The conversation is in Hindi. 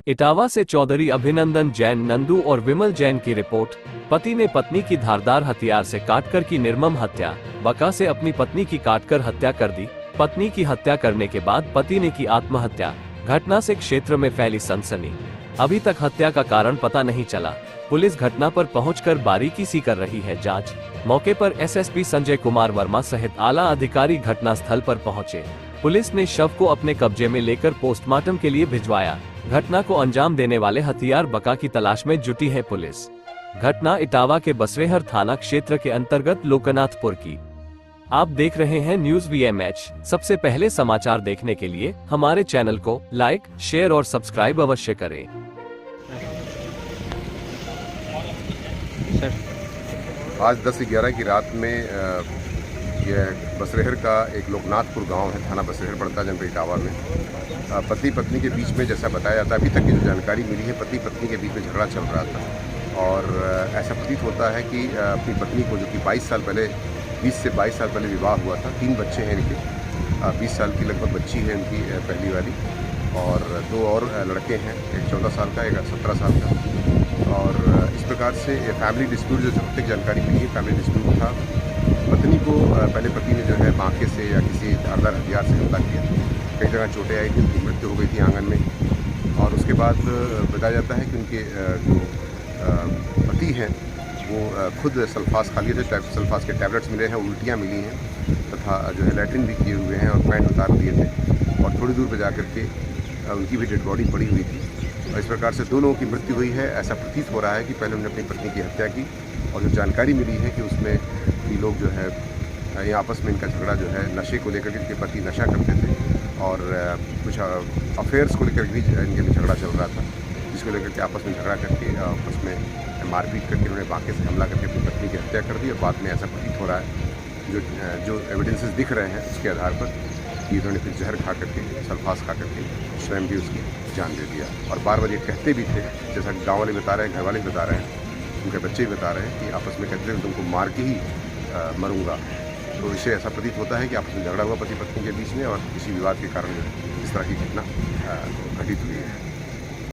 इटावा से चौधरी अभिनंदन जैन, नंदू और विमल जैन की रिपोर्ट। पति ने पत्नी की धारदार हथियार से काटकर की निर्मम हत्या। बका से अपनी पत्नी की काटकर हत्या कर दी। पत्नी की हत्या करने के बाद पति ने की आत्महत्या। घटना से क्षेत्र में फैली सनसनी। अभी तक हत्या का कारण पता नहीं चला। पुलिस घटना पर पहुंचकर बारीकी से कर रही है जांच। मौके पर एसएसपी संजय कुमार वर्मा सहित आला अधिकारी घटनास्थल पर पहुंचे। पुलिस ने शव को अपने कब्जे में लेकर पोस्टमार्टम के लिए भिजवाया। घटना को अंजाम देने वाले हथियार बका की तलाश में जुटी है पुलिस। घटना इटावा के बसरेहर थाना क्षेत्र के अंतर्गत लोकनाथपुर की। आप देख रहे हैं न्यूज वीएमएच। सबसे पहले समाचार देखने के लिए हमारे चैनल को लाइक, शेयर और सब्सक्राइब अवश्य करें। आज 10-11 की रात में यह बसरेहर का एक लोकनाथपुर गांव है, थाना बसरेहर पड़ता है जनपद इटावा में। पति पत्नी के बीच में जैसा बताया जाता है, अभी तक की जो जानकारी मिली है, पति पत्नी के बीच में झगड़ा चल रहा था और ऐसा प्रतीत होता है कि अपनी पत्नी को, जो कि 22 साल पहले 20 से 22 साल पहले विवाह हुआ था, 3 बच्चे हैं इनके, 20 साल की लगभग बच्ची है इनकी पहली वाली, और 2 और लड़के हैं, एक 14 साल का, एक 17 साल का। और इस प्रकार से फैमिली डिस्प्यूट, जो जब तक जानकारी मिली है, फैमिली डिस्प्यूट था। पत्नी को पहले पति ने जो है बांके से या किसी धारदार हथियार से हमला किया, कई जगह चोटें आई थी, उनकी मृत्यु हो गई थी आंगन में। और उसके बाद बताया जाता है कि उनके जो पति हैं वो खुद सल्फास खा लिए थे, सल्फास के टैबलेट्स मिले हैं, उल्टियाँ मिली हैं तथा जो है लैट्रिन भी किए हुए हैं और पैंट उतार दिए थे और थोड़ी दूर पर जा कर के उनकी भी डेड बॉडी पड़ी हुई थी। और इस प्रकार से 2 लोगों की मृत्यु हुई है। ऐसा प्रतीत हो रहा है कि पहले उन्होंने अपनी पत्नी की हत्या की और जो जानकारी मिली है कि उसमें ये लोग जो है ये आपस में इनका झगड़ा जो है नशे को लेकर के, इनके पति नशा करते थे और कुछ अफेयर्स को लेकर भी इनके में झगड़ा चल रहा था, जिसको लेकर के आपस में झगड़ा करके आपस में मारपीट करके उन्होंने बांके से हमला करके अपनी पत्नी की हत्या कर दी। और बाद में ऐसा प्रतीत हो रहा है, जो एविडेंसेस दिख रहे हैं उसके आधार पर कि इन्होंने फिर जहर खा करके, सल्फास खा करके स्वयं भी उसकी जान दे दिया। और बार बार ये कहते भी थे, जैसा गाँव वाले बता रहे हैं, घर वाले बता रहे हैं, उनके बच्चे भी बता रहे हैं कि आपस में कहते थे तुमको मार के ही मरूंगा। तो इससे ऐसा प्रतीत होता है कि आपस में झगड़ा हुआ पति पत्नी के बीच में और किसी विवाद के कारण इस तरह की घटना घटित हुई है।